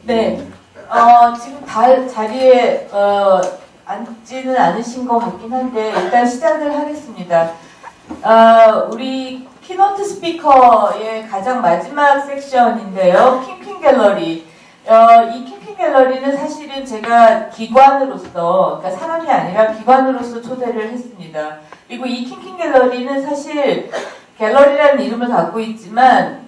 네, 지금 자리에 앉지는 않으신 것 같긴 한데 일단 시작을 하겠습니다. 우리 키노트스피커의 가장 마지막 섹션인데요. 킴킴갤러리. 이 킴킴갤러리는 사실은 제가 기관으로서, 그러니까 사람이 아니라 기관으로서 초대를 했습니다. 그리고 이 킴킴갤러리는 사실 갤러리라는 이름을 갖고 있지만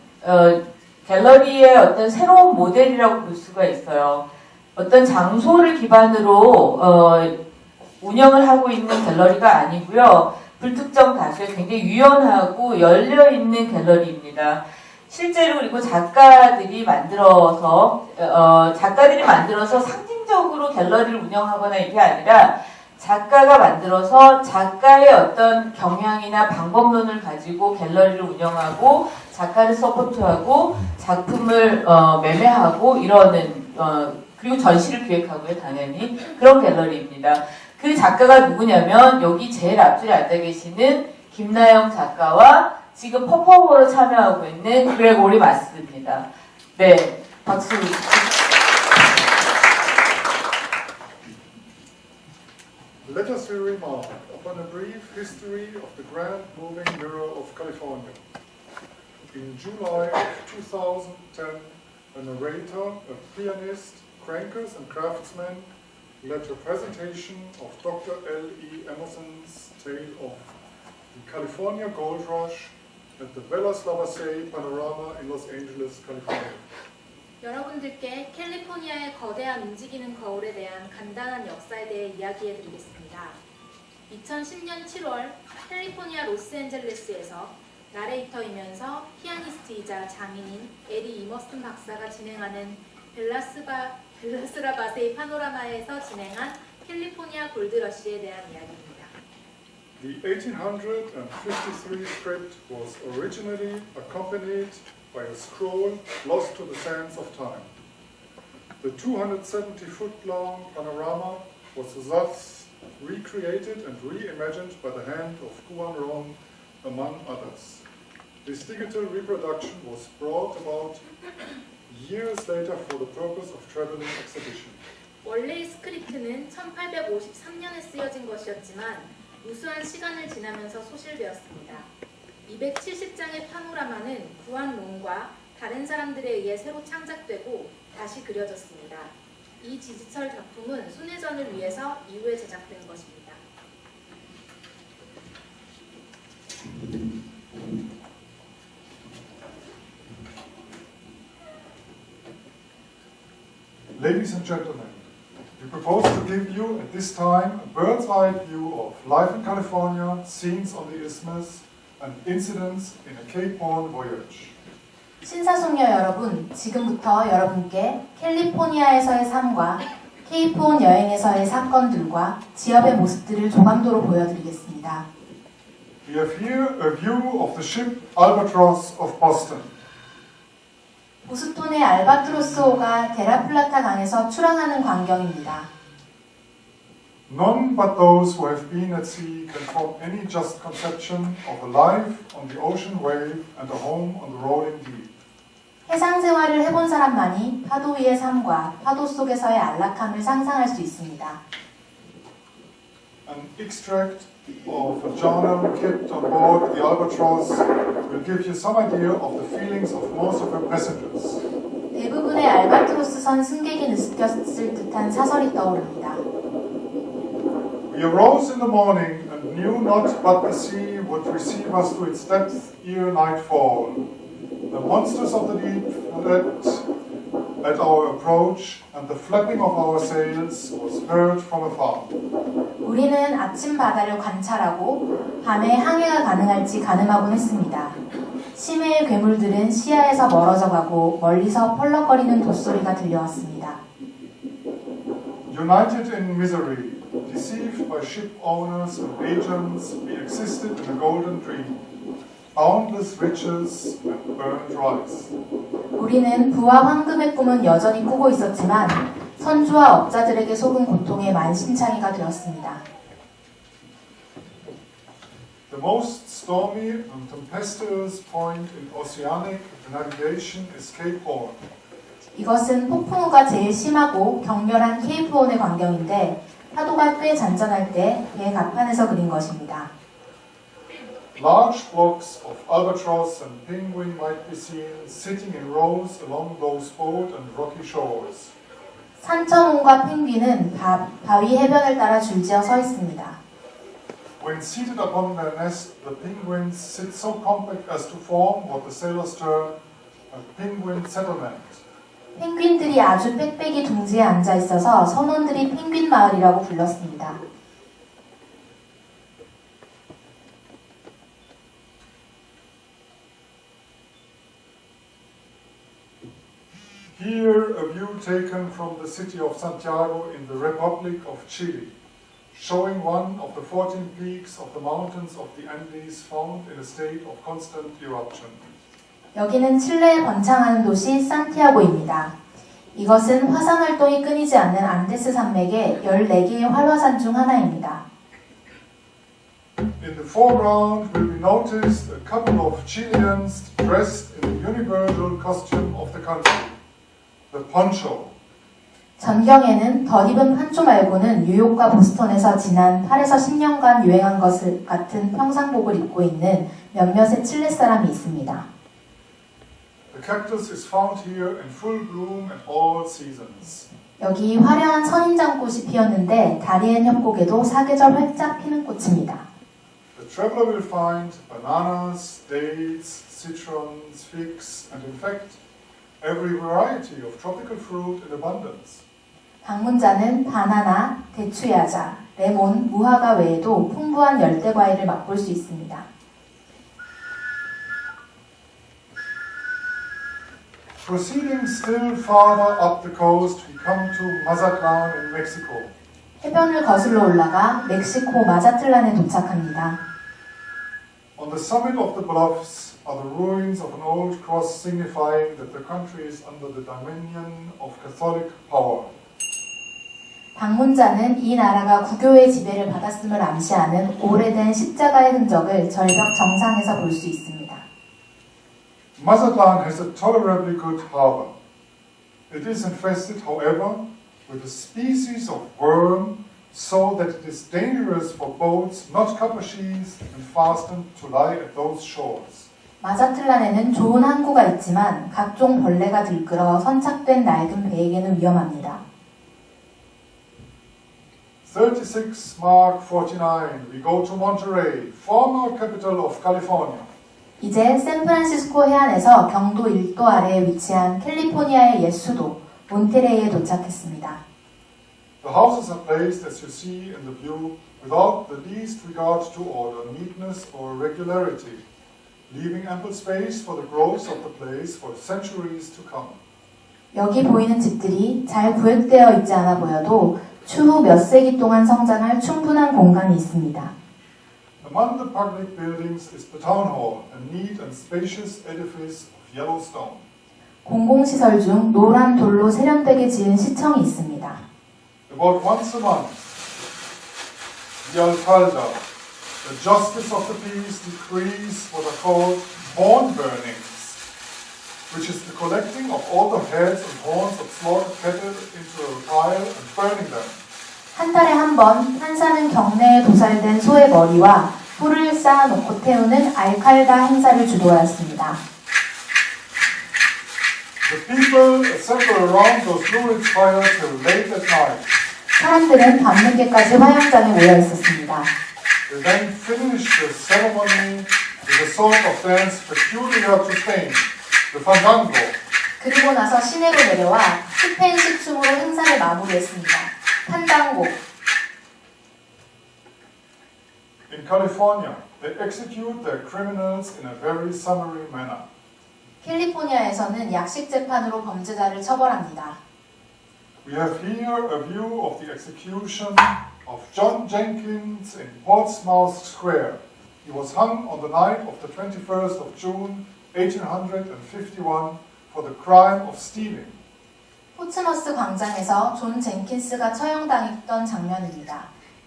갤러리의 어떤 새로운 모델이라고 볼 수가 있어요. 어떤 장소를 기반으로 운영을 하고 있는 갤러리가 아니고요. 불특정 다수의 굉장히 유연하고 열려있는 갤러리입니다. 실제로 그리고 작가들이 만들어서 상징적으로 갤러리를 운영하거나 이게 아니라 작가가 만들어서 작가의 어떤 경향이나 방법론을 가지고 갤러리를 운영하고 작가를 서포트하고 작품을 매매하고 이러는 그리고 전시를 기획하고요, 당연히 그런 갤러리입니다. 그 작가가 누구냐면 여기 제일 앞줄에 앉아 계시는 김나영 작가와 지금 퍼포먼스로 참여하고 있는 그레고리 마스입니다. 네, 박수. Let us remark upon a brief history of the Grand Moving Mirror of California. In July 2010, a narrator, a pianist, crankers and craftsman led a presentation of Dr. L.E. Emerson's tale of the California Gold Rush at the Velas Lavasey Panorama in Los Angeles, California. 여러분들께 캘리포니아의 거대한 움직이는 거울에 대한 간단한 역사에 대해 이야기해드리겠습니다. 2010년 7월 캘리포니아 로스앤젤레스에서 나레이터이면서 피아니스트이자 장인인 에리 이머슨 박사가 진행하는 벨라스라바세이 파노라마에서 진행한 캘리포니아 골드러시에 대한 이야기입니다. The 1853 script was originally accompanied by a scroll lost to the sands of time. The 270-foot-long panorama was thus recreated and reimagined by the hand of Guan Rong, among others. This digital reproduction was brought about years later for the purpose of traveling exhibition. 원래의 스크립트는 1853년에 쓰여진 것이었지만 우수한 시간을 지나면서 소실되었습니다. 270장의 파노라마는 구한 롱과 다른 사람들에 의해 새로 창작되고 다시 그려졌습니다. 이 디지털 작품은 순회전을 위해서 이후에 제작된 것입니다. Ladies and gentlemen, we propose to give you at this time a bird's-eye view of life in California, scenes on the Isthmus, and incidents in a Cape Horn voyage. 신사숙녀 여러분, 지금부터 여러분께 캘리포니아에서의 삶과 케이프온 여행에서의 사건들과 지역의 모습들을 조감도로 보여드리겠습니다. We have here a view of the ship Albatross of Boston. 보스톤의 알바트로스호가 데라플라타 강에서 출항하는 광경입니다. None but those who have been at sea can form any just conception of a life on the ocean wave and a home on the rolling deep. 해상 생활을 해본 사람만이 파도 위의 삶과 파도 속에서의 안락함을 상상할 수 있습니다. An extract of a journal kept on board the Albatross will give you some idea of the feelings of most of her passengers. 대부분의 알바트로스선 승객이 느꼈을 듯한 사설이 떠오릅니다. We arose in the morning and knew not but the sea would receive us to its depth ere nightfall. The monsters of the deep fled at our approach, and the flapping of our sails was heard from afar. 우리는 아침 바다를 관찰하고 밤에 항해가 가능할지 가늠하곤 했습니다. 심해의 괴물들은 시야에서 멀어져 가고 멀리서 펄럭거리는 돛소리가 들려왔습니다. United in misery, deceived by ship owners and agents, we existed in a golden dream. Boundless riches and burned rice. 우리는 부와 황금의 꿈은 여전히 꾸고 있었지만 선주와 업자들에게 속은 고통의 만신창이가 되었습니다. The most stormy and tempestuous point in oceanic navigation is Cape Horn. 이것은 폭풍우가 제일 심하고 격렬한 케이프온의 광경인데 파도가 꽤 잔잔할 때 배 갑판에서 그린 것입니다. Large flocks of albatross and penguin might be seen sitting in rows along those bold and rocky shores. 산천홍과 펭귄은 바위 해변을 따라 줄지어 서 있습니다. When seated upon their nest, the penguins sit so compact as to form what the sailors term a penguin settlement. 펭귄들이 아주 빽빽이 둥지에 앉아 있어서 선원들이 펭귄 마을이라고 불렀습니다. Here a view taken from the city of Santiago in the Republic of Chile, showing one of the 14 peaks of the mountains of the Andes found in a state of constant eruption. 여기는 칠레에 번창하는 도시 산티아고입니다. 이것은 화산 활동이 끊이지 않는 안데스 산맥의 14개의 활화산 중 하나입니다. In the foreground will be noticed a couple of Chileans dressed in the universal costume of the country, the poncho. 전경에는 덧입은 판초 말고는 뉴욕과 보스턴에서 지난 8에서 10년간 유행한 것 같은 평상복을 입고 있는 몇몇의 칠레 사람이 있습니다. The cactus is found here in full bloom at all seasons. 여기 화려한 선인장꽃이 피었는데 다리엔 협곡에도 사계절 활짝 피는 꽃입니다. The traveler will find bananas, dates, citrons, figs, and in fact, every variety of tropical fruit in abundance. 방문자는 바나나, 대추야자, 레몬, 무화과 외에도 풍부한 열대 과일을 맛볼 수 있습니다. Proceeding still farther up the coast, we come to Mazatlan in Mexico. 해변을 거슬러 올라가 멕시코 마자틀란에 도착합니다. On the summit of the bluffs are the ruins of an old cross signifying that the country is under the dominion of Catholic power. 방문자는 이 나라가 구교의 지배를 받았음을 암시하는 오래된 십자가의 흔적을 절벽 정상에서 볼 수 있습니다. Mazatlan has a tolerably good harbor. It is infested, however, with a species of worm so that it is dangerous for boats not copper-sheathed and fastened to lie at those shores. 마자틀란에는 좋은 항구가 있지만 각종 벌레가 들끓어 선착된 낡은 배에게는 위험합니다. 36 Mark 49, we go to Monterey, former capital of California. 이제 샌프란시스코 해안에서 경도 1도 아래에 위치한 캘리포니아의 옛 수도 몬테레이에 도착했습니다. The houses are placed as you see in the view without the least regard to order, neatness or regularity, leaving ample space for the growth of the place for centuries to come. 여기 보이는 집들이 잘 구획되어 있지 않아 보여도 추후 몇 세기 동안 성장할 충분한 공간이 있습니다. Among the public buildings is the town hall, a neat and spacious edifice of yellow stone. 공공시설 중 노란 돌로 세련되게 지은 시청이 있습니다. About once a month, the alcalde, the justice of the peace, decrees what are called horn burnings, which is the collecting of all the heads and horns of slaughtered cattle into a pile and burning them. 한 달에 한 번 판사는 경내에 도살된 소의 머리와 뿔을 쌓아놓고 태우는 알칼다 행사를 주도하였습니다. The people assemble around those lurid fires till late at night. 사람들은 밤늦게까지 화영장에 모여 있었습니다. They then finish the ceremony with a sort of dance peculiar to Spain, the fandango. 그리고 나서 시내로 내려와 스페인식 춤으로 행사를 마무리했습니다. 판당고. In California, they execute their criminals in a very summary manner. 캘리포니아에서는 약식 재판으로 범죄자를 처벌합니다. We have here a view of the execution of John Jenkins in Portsmouth Square. He was hung on the night of the 21st of June, 1851 for the crime of stealing. 포츠머스 광장에서 존 젠킨스가 처형당했던 장면입니다.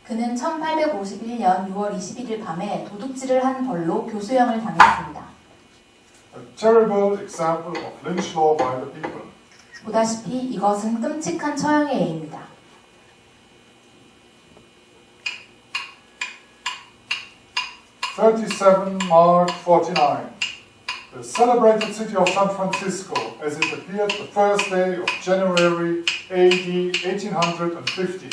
그는 1851년 6월 21일 밤에 도둑질을 한 벌로 교수형을 당했습니다. A terrible example of lynch law by the people. 보다시피 이것은 끔찍한 처형의 예입니다. Mark 49. The celebrated city of San Francisco as it appeared the first day of January AD 1850.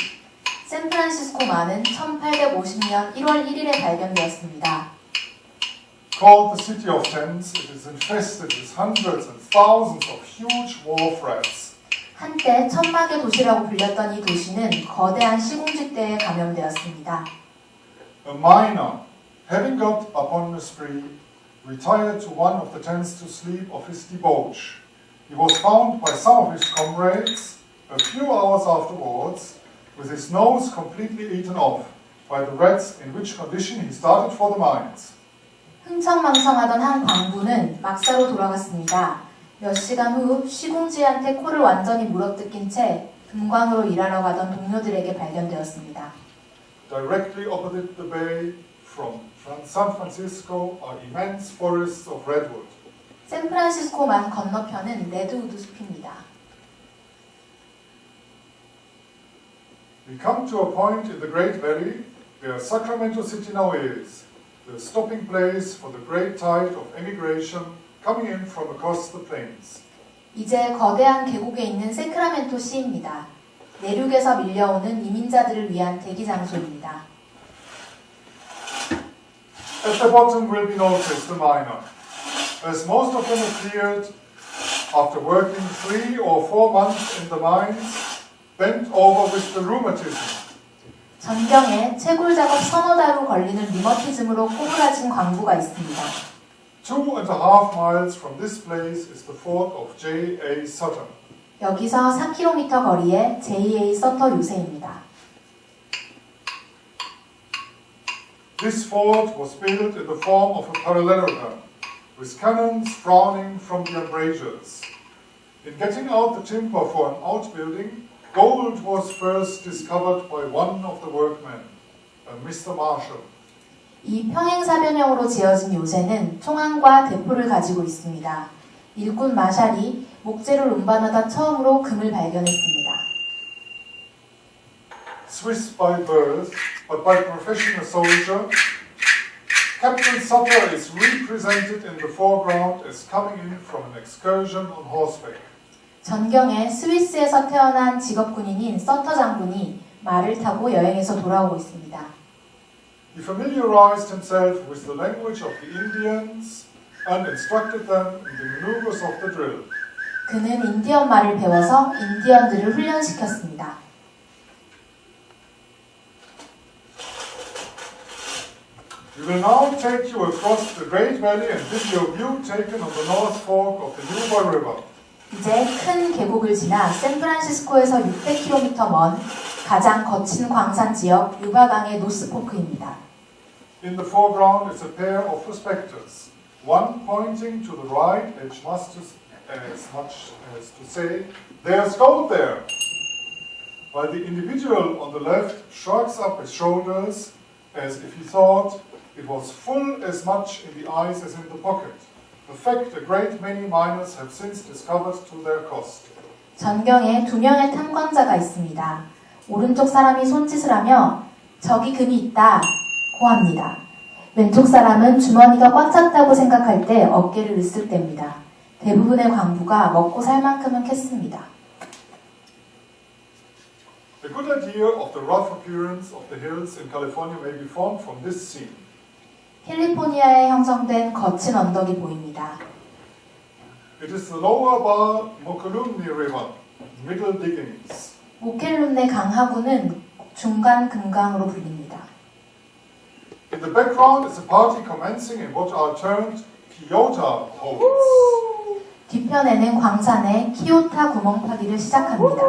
샌프란시스코만은 1850년 1월 1일에 발견되었습니다. Called the City of Tents, it is infested with hundreds and thousands of huge wharf rats. 한때 천막의 도시라고 불렸던 이 도시는 거대한 시궁쥐떼에 감염되었습니다. A miner, having got upon a spree, retired to one of the tents to sleep of his debauch. He was found by some of his comrades a few hours afterwards, with his nose completely eaten off by the rats, in which condition he started for the mines. 흥청망청하던 한 광부는 막사로 돌아갔습니다. 몇 시간 후 시궁쥐한테 코를 완전히 물어뜯긴 채 금광으로 일하러 가던 동료들에게 발견되었습니다. Directly opposite the bay from San Francisco are immense forests of redwood. 샌프란시스코만 건너편은 레드우드 숲입니다. We come to a point in the Great Valley where Sacramento City now is, the stopping place for the great tide of emigration coming in from across the plains. 이제 거대한 계곡에 있는 세크라멘토 시입니다. 내륙에서 밀려오는 이민자들을 위한 대기 장소입니다. At the bottom will be noticed the miner, as most of them appeared after working 3 or 4 months in the mines, bent over with the rheumatism. 전경에 채굴 작업 서너 달 후 걸리는 리머티즘으로 꼬부라진 광부가 있습니다. 2.5 miles from this place is the fort of J.A. Sutton. 여기서 4km 거리에 J.A. 서터 요새입니다. This fort was built in the form of a parallelogram, with cannons frowning from the embrasures. In getting out the timber for an outbuilding, gold was first discovered by one of the workmen, Mr. Marshall. 이 평행사변형으로 지어진 요새는 총알과 대포를 가지고 있습니다. 일꾼 마샬이 목재를 운반하다 처음으로 금을 발견했습니다. Swiss by birth, but by profession a soldier, Captain Sutter is represented in the foreground as coming in from an excursion on horseback. 전경에 스위스에서 태어난 직업군인인 서터 장군이 말을 타고 여행에서 돌아오고 있습니다. He familiarized himself with the language of the Indians and instructed them in the maneuvers of the drill. 그는 인디언 말을 배워서 인디언들을 훈련시켰습니다. We will now take you across the Great Valley and give you a view taken on the North Fork of the Yuba River. 이제 큰 계곡을 지나 샌프란시스코에서 600km 먼 가장 거친 광산 지역 유바강의 노스포크입니다. In the foreground is a pair of prospectors, one pointing to the right, as much as to say, "There's gold there," while the individual on the left shrugs up his shoulders as if he thought it was full as much in the eyes as in the pocket. A fact a great many miners have since discovered to their cost. 전경에 2명의 탐광자가 있습니다. 오른쪽 사람이 손짓을 하며 저기 금이 있다 고 합니다. 왼쪽 사람은 주머니가 꽉 찼다고 생각할 때 어깨를 으쓱댑니다. 대부분의 광부가 먹고 살 만큼은 캤습니다. A good idea of the rough appearance of the hills in California may be formed from this scene. 캘리포니아에 형성된 거친 언덕이 보입니다. It is the lower bar Mokelumne River, middle diggings. 모켈룸네 강하구는 중간 금강으로 불립니다. In the background is a party commencing in what are termed Kyoto holes. 뒤편에는 광산에 키오타 구멍 파기를 시작합니다.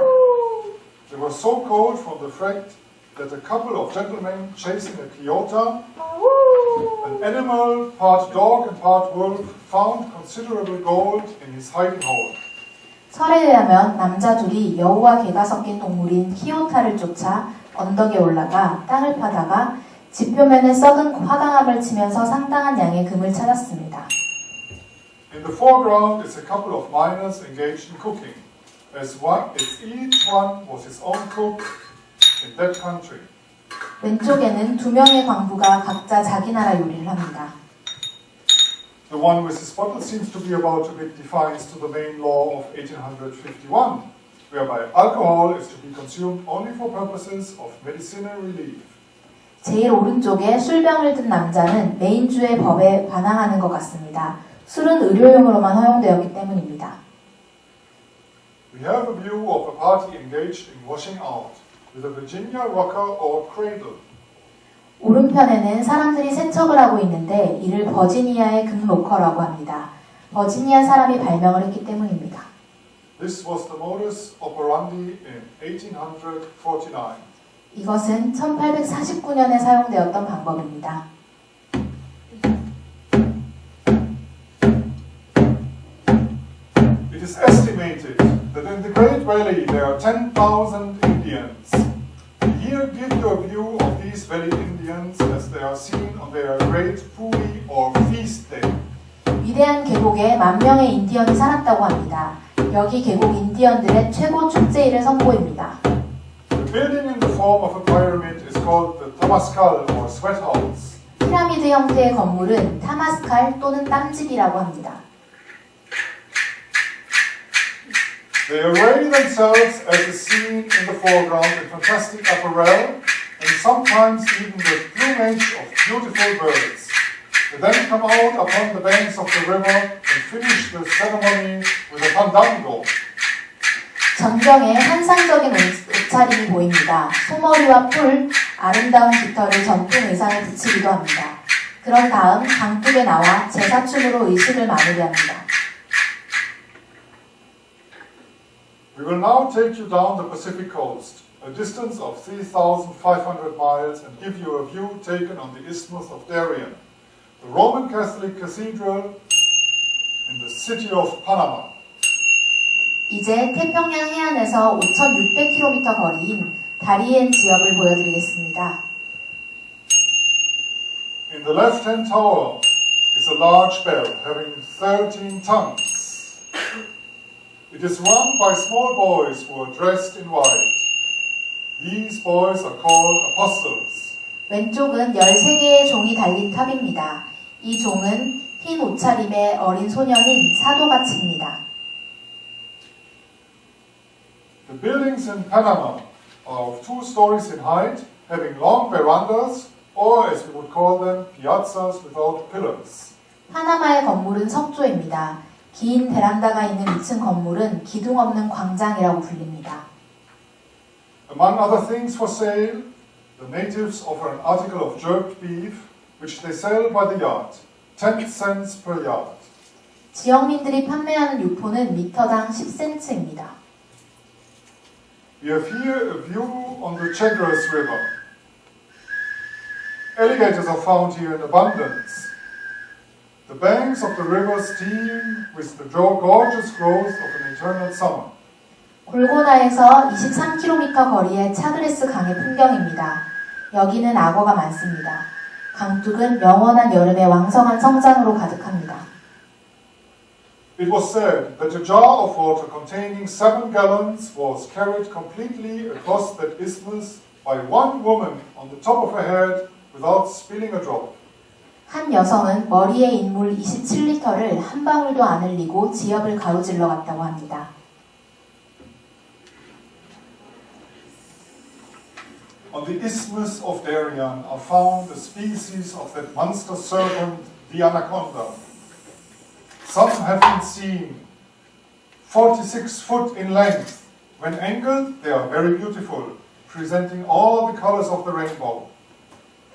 They were so cold from the fact that a couple of gentlemen chasing a Kyoto, an animal part dog and part wolf, found considerable gold in his hiding hole. 설에 의하면 남자 둘이 여우와 개가 섞인 동물인 키오타를 쫓아 언덕에 올라가 땅을 파다가 지표면에 썩은 화강암을 치면서 상당한 양의 금을 찾았습니다. In the foreground is a couple of miners engaged in cooking. as each one was his own cook in that country. 왼쪽에는 두 명의 광부가 각자 자기 나라 요리를 합니다. The one with his bottle seems to be about to bid defiance to the main law of 1851, whereby alcohol is to be consumed only for purposes of medicinal relief. 제일 오른쪽에 술병을 든 남자는 메인주의 법에 반항하는 것 같습니다. 술은 의료용으로만 허용되었기 때문입니다. We have a view of a party engaged in washing out, with a Virginia rocker or cradle. 오른편에는 사람들이 세척을 하고 있는데 이를 버지니아의 금로커라고 합니다. 버지니아 사람이 발명을 했기 때문입니다. This was the modus operandi in 1849. 이것은 1849년에 사용되었던 방법입니다. It is estimated that in the Great Valley there are 10,000 Indians. Here give you a view of these Valley Indians as they are seen on their great puy or feast day. 위대한 계곡에 10,000명의 인디언이 살았다고 합니다. 여기 계곡 인디언들의 최고 축제일을 선보입니다. The building in the form of a pyramid is called the Tamascal or sweat house. 피라미드 형태의 건물은 타마스칼 또는 땀집이라고 합니다. They array themselves as is seen in the foreground in fantastic apparel and sometimes even with plumage of beautiful birds. They then come out upon the banks of the river and finish the ceremony with a fandango. 전경에 환상적인 옷차림이 보입니다. 소머리와 풀, 아름다운 깃털을 전통 의상에 붙이기도 합니다. 그런 다음 강둑에 나와 제사춤으로 의식을 마무리합니다. We will now take you down the Pacific coast, a distance of 3,500 miles, and give you a view taken on the Isthmus of Darien, the Roman Catholic Cathedral in the city of Panama. 이제 태평양 해안에서 5,600km 거리인 다리엔 지역을 보여드리겠습니다. In the left-hand tower is a large bell having 13 tongues. It is rung by small boys who are dressed in white. These boys are called apostles. 왼쪽은 13개의 종이 달린 탑입니다. 이 종은 흰 옷차림의 어린 소년인 사도가 칩니다. The buildings in Panama are of 2 stories in height, having long verandas, or as we would call them, piazzas without pillars. 파나마의 건물은 석조입니다. 긴 베란다가 있는 2층 건물은 기둥 없는 광장이라고 불립니다. Among other things for sale, the natives offer an article of jerked beef, which they sell by the yard, 10 cents per yard. 지역민들이 판매하는 유포는 미터당 10센트입니다. We have here a view on the Chagres River. Alligators are found here in abundance. The banks of the river steam with the gorgeous growth of an eternal summer. 골고나에서 23km 거리의 차그레스 강의 풍경입니다. 여기는 악어가 많습니다. 강둑은 영원한 여름의 왕성한 성장으로 가득합니다. It was said that a jar of water containing 7 gallons was carried completely across that isthmus by one woman on the top of her head without spilling a drop. 한 여성은 머리에 인물 27리터를 한 방울도 안 흘리고 지역을 가로질러 갔다고 합니다. On the isthmus of Darien are found the species of that monster serpent, the anaconda. Some have been seen 46 foot in length. When angled, they are very beautiful, presenting all the colors of the rainbow.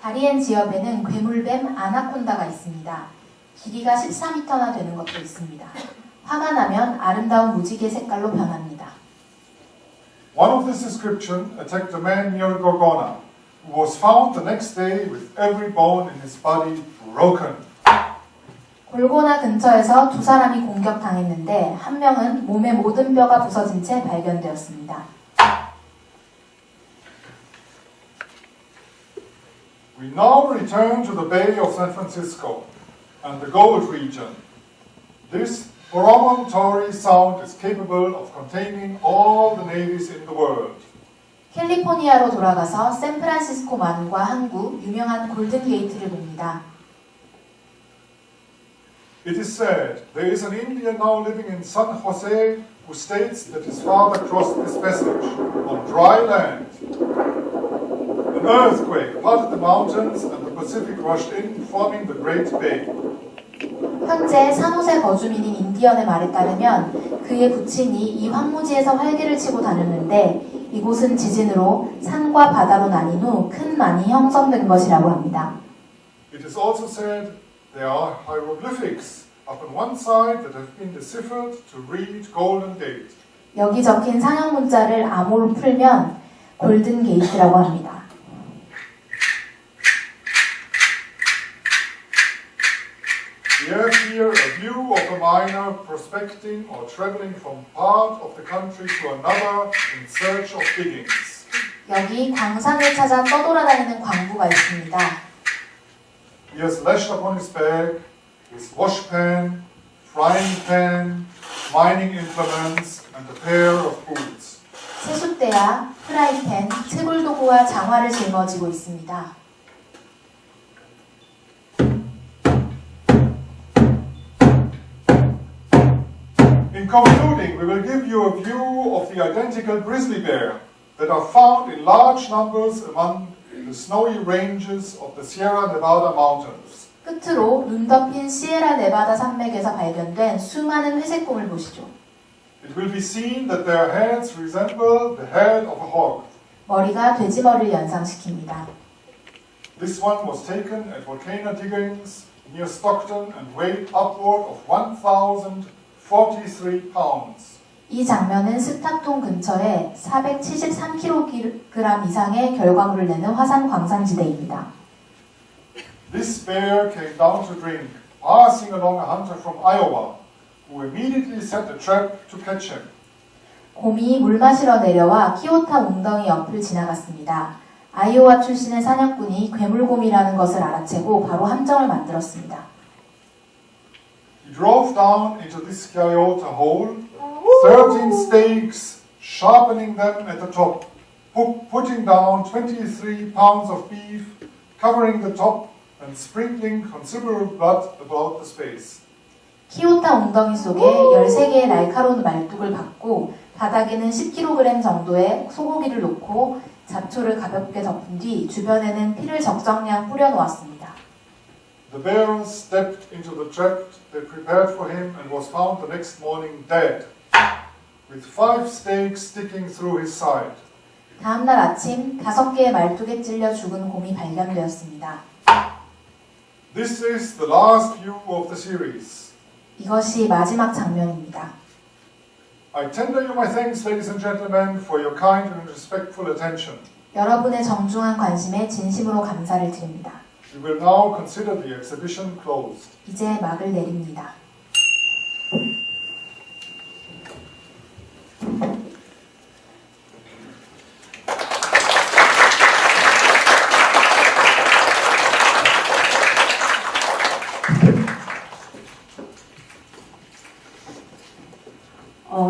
다리엔 지역에는 괴물뱀 아나콘다가 있습니다. 길이가 14m나 되는 것도 있습니다. 화가 나면 아름다운 무지개 색깔로 변합니다. One of this description attacked a man near Gorgona, who was found the next day with every bone in his body broken. 골고나 근처에서 2 사람이 공격당했는데 한 명은 몸의 모든 뼈가 부서진 채 발견되었습니다. We now return to the Bay of San Francisco and the Gold Region. This promontory sound is capable of containing all the navies in the world. 캘리포니아로 돌아가서 샌프란시스코만과 항구 유명한 골든 게이트를 봅니다. It is said there is an Indian now living in San Jose who states that his father crossed this passage on dry land. An earthquake parted the mountains and the Pacific rushed in, forming the Great Bay. 현재 산호세 거주민인 인디언의 말에 따르면 그의 부친이 이 황무지에서 활개를 치고 다녔는데 이곳은 지진으로 산과 바다로 나뉜 후 큰 만이 형성된 것이라고 합니다. It is also said there are hieroglyphics up on one side that have been deciphered to read Golden Gate. 여기 적힌 상형 문자를 암호로 풀면 골든 게이트라고 합니다. We have here a view of a miner prospecting or traveling from part of the country to another in search of diggings. 여기 광산을 찾아 떠돌아다니는 광부가 있습니다. He has lashed upon his back his washpan, frying pan, mining implements, and a pair of boots. 세숫대야, 프라이팬, 채굴도구와 장화를 짊어지고 있습니다. In concluding, we will give you a view of the identical grizzly bear that are found in large numbers among the snowy ranges of the Sierra Nevada mountains. 끝으로 눈 덮인 시에라 네바다 산맥에서 발견된 수많은 회색곰을 보시죠. It will be seen that their heads resemble the head of a hog. 머리가 돼지머리를 연상시킵니다. This one was taken at volcano diggings near Stockton and weighed upward of 1,043 pounds. 이 장면은 스타톤 근처에 473kg 이상의 결과물을 내는 화산 광산지대입니다. This bear came down to drink, passing along a hunter from Iowa, who immediately set a trap to catch him. 곰이 물 마시러 내려와 키오타 웅덩이 옆을 지나갔습니다. 아이오와 출신의 사냥꾼이 괴물곰이라는 것을 알아채고 바로 함정을 만들었습니다. He drove down into this Kyoto hole, 13 stakes, sharpening them at the top, putting down 23 pounds of beef, covering the top, and sprinkling considerable blood about the space. 키오타 웅덩이 속에 13개의 날카로운 말뚝을 박고 바닥에는 10kg 정도의 소고기를 놓고 잡초를 가볍게 덮은 뒤 주변에는 피를 적정량 뿌려 놓았습니다. The bear stepped into the trap they prepared for him and was found the next morning dead, with 5 stakes sticking through his side. 다음 날 아침 5개의 말뚝에 찔려 죽은 곰이 발견되었습니다. This is the last view of the series. 이것이 마지막 장면입니다. I tender you my thanks, ladies and gentlemen, for your kind and respectful attention. 여러분의 정중한 관심에 진심으로 감사를 드립니다. We will now consider the exhibition closed. 이제 막을 내립니다.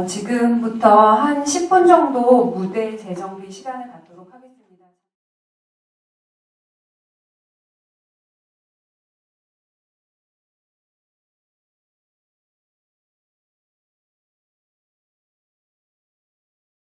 지금부터 한 10분 정도 무대 재정비 시간을 갖도록 하겠습니다.